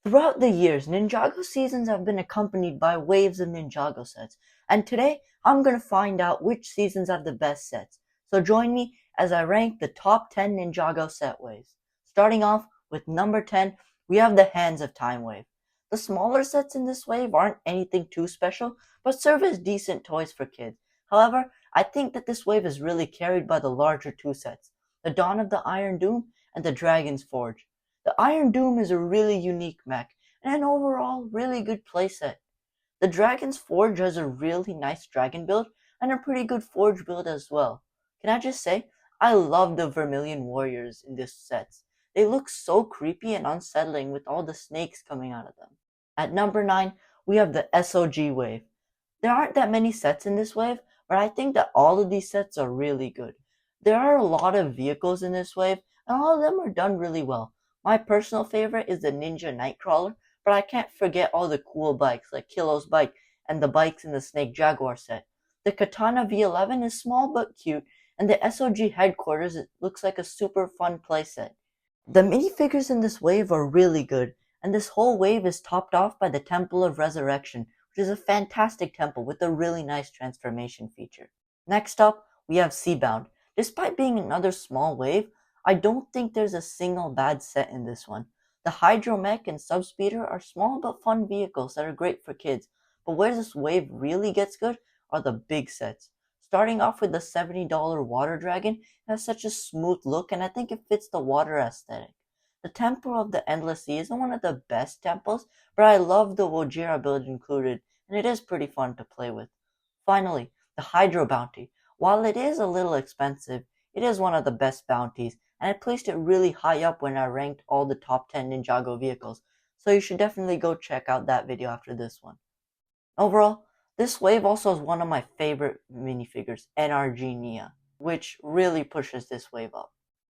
Throughout the years, Ninjago seasons have been accompanied by waves of Ninjago sets, and today I'm going to find out which seasons have the best sets. So join me as I rank the top 10 Ninjago set waves. Starting off with number 10, we have the Hands of Time wave. The smaller sets in this wave aren't anything too special, but serve as decent toys for kids. However, I think that this wave is really carried by the larger two sets, the Dawn of the Iron Doom and the Dragon's Forge. The Iron Doom is a really unique mech and an overall really good playset. The Dragon's Forge has a really nice dragon build and a pretty good forge build as well. Can I just say, I love the Vermilion Warriors in this set. They look so creepy and unsettling with all the snakes coming out of them. At number 9, we have the SOG wave. There aren't that many sets in this wave, but I think that all of these sets are really good. There are a lot of vehicles in this wave, and all of them are done really well. My personal favorite is the Ninja Nightcrawler, but I can't forget all the cool bikes like Kilo's bike and the bikes in the Snake Jaguar set. The Katana V11 is small but cute, and the SOG headquarters looks like a super fun playset. The minifigures in this wave are really good, and this whole wave is topped off by the Temple of Resurrection, which is a fantastic temple with a really nice transformation feature. Next up, we have Seabound. Despite being another small wave, I don't think there's a single bad set in this one. The Hydromech and Subspeeder are small but fun vehicles that are great for kids, but where this wave really gets good are the big sets. Starting off with the $70 Water Dragon, it has such a smooth look and I think it fits the water aesthetic. The Temple of the Endless Sea isn't one of the best temples, but I love the Wojira build included, and it is pretty fun to play with. Finally, the Hydro Bounty. While it is a little expensive, it is one of the best bounties, and I placed it really high up when I ranked all the top 10 Ninjago vehicles, so you should definitely go check out that video after this one. Overall, this wave also is one of my favorite minifigures, NRG Nia, which really pushes this wave up.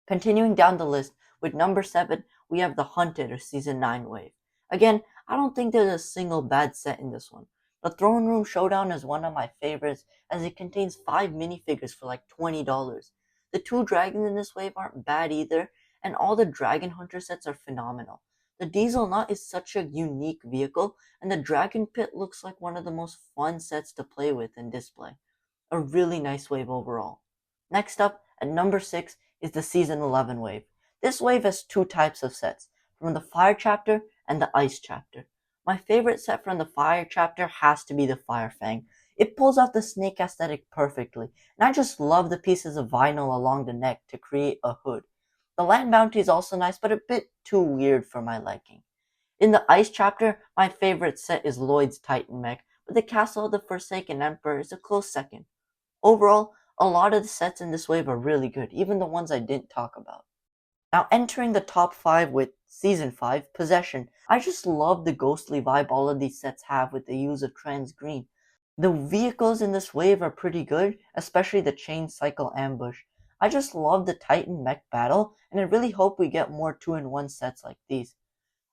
Continuing down the list, with number 7, we have the Hunted or Season 9 wave. Again, I don't think there's a single bad set in this one. The Throne Room Showdown is one of my favorites as it contains 5 minifigures for like $20. The 2 dragons in this wave aren't bad either, and all the Dragon Hunter sets are phenomenal. The Diesel Nut is such a unique vehicle, and the Dragon Pit looks like one of the most fun sets to play with and display. A really nice wave overall. Next up, at number 6, is the Season 11 wave. This wave has 2 types of sets, from the Fire Chapter and the Ice Chapter. My favorite set from the Fire Chapter has to be the Fire Fang. It pulls off the snake aesthetic perfectly, and I just love the pieces of vinyl along the neck to create a hood. The Land Bounty is also nice, but a bit too weird for my liking. In the Ice Chapter, my favorite set is Lloyd's Titan mech, but the Castle of the Forsaken Emperor is a close second. Overall, a lot of the sets in this wave are really good, even the ones I didn't talk about. Now entering the top 5 with Season 5, Possession. I just love the ghostly vibe all of these sets have with the use of trans green. The vehicles in this wave are pretty good, especially the Chain Cycle Ambush. I just love the Titan mech battle, and I really hope we get more 2-in-1 sets like these.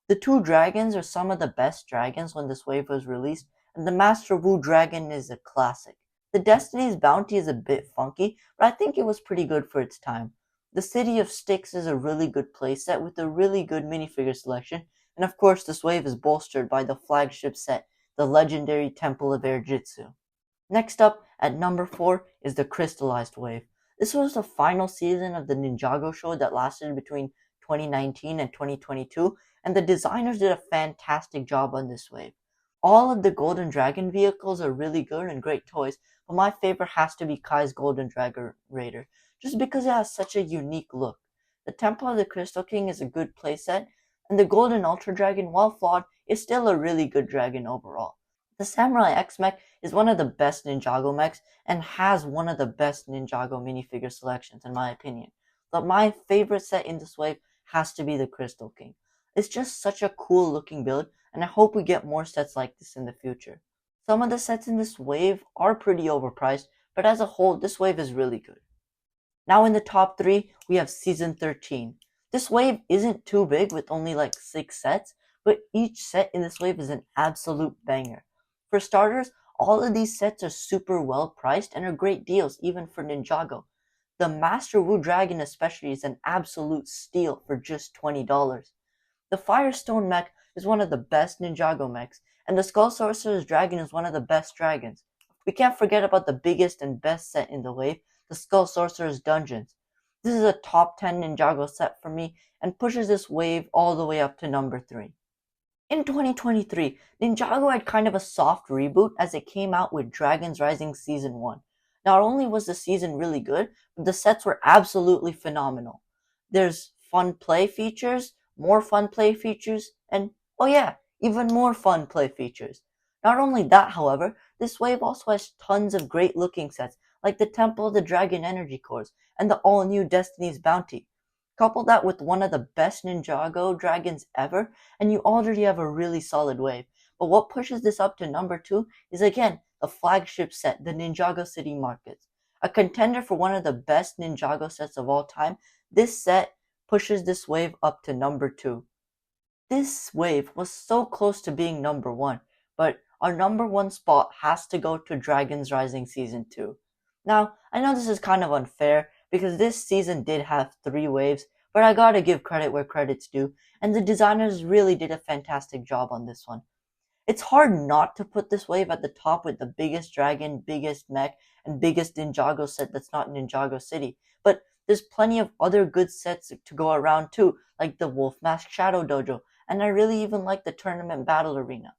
The 2 dragons are some of the best dragons when this wave was released, and the Master Wu dragon is a classic. The Destiny's Bounty is a bit funky, but I think it was pretty good for its time. The City of Styx is a really good playset with a really good minifigure selection, and of course this wave is bolstered by the flagship set, the legendary Temple of Air Jitsu. Next up, at number 4, is the Crystallized wave. This was the final season of the Ninjago show that lasted between 2019 and 2022, and the designers did a fantastic job on this wave. All of the Golden Dragon vehicles are really good and great toys, but my favorite has to be Kai's Golden Dragon Raider, just because it has such a unique look. The Temple of the Crystal King is a good playset, and the Golden Ultra Dragon, while flawed, is still a really good dragon overall. The Samurai X mech is one of the best Ninjago mechs and has one of the best Ninjago minifigure selections in my opinion. But my favorite set in this wave has to be the Crystal King. It's just such a cool looking build, and I hope we get more sets like this in the future. Some of the sets in this wave are pretty overpriced, but as a whole, this wave is really good. Now in the top 3, we have Season 13. This wave isn't too big with only like 6 sets, but each set in this wave is an absolute banger. For starters, all of these sets are super well priced and are great deals even for Ninjago. The Master Wu Dragon especially is an absolute steal for just $20. The Firestone mech is one of the best Ninjago mechs, and the Skull Sorcerer's Dragon is one of the best dragons. We can't forget about the biggest and best set in the wave, the Skull Sorcerer's Dungeons. This is a top 10 Ninjago set for me and pushes this wave all the way up to number 3. In 2023, Ninjago had kind of a soft reboot as it came out with Dragons Rising Season 1. Not only was the season really good, but the sets were absolutely phenomenal. There's fun play features, more fun play features, and oh yeah, even more fun play features. Not only that, however, this wave also has tons of great looking sets like the Temple of the Dragon Energy Cores and the all new Destiny's Bounty. Couple that with one of the best Ninjago dragons ever, and you already have a really solid wave. But what pushes this up to number 2 is again the flagship set, the Ninjago City Markets. A contender for one of the best Ninjago sets of all time, this set pushes this wave up to number 2. This wave was so close to being number 1, but our number 1 spot has to go to Dragons Rising Season 2. Now, I know this is kind of unfair, because this season did have 3 waves, but I gotta give credit where credit's due, and the designers really did a fantastic job on this one. It's hard not to put this wave at the top with the biggest dragon, biggest mech, and biggest Ninjago set that's not Ninjago City, but there's plenty of other good sets to go around too, like the Wolf Mask Shadow Dojo, and I really even like the Tournament Battle Arena.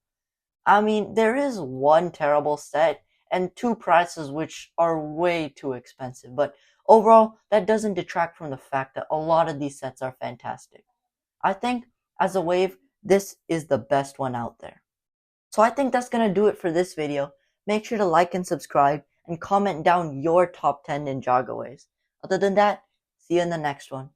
I mean, there is one terrible set, and 2 prices which are way too expensive, but overall, that doesn't detract from the fact that a lot of these sets are fantastic. I think, as a wave, this is the best one out there. So I think that's gonna do it for this video. Make sure to like and subscribe, and comment down your top 10 Ninjago waves. Other than that, see you in the next one.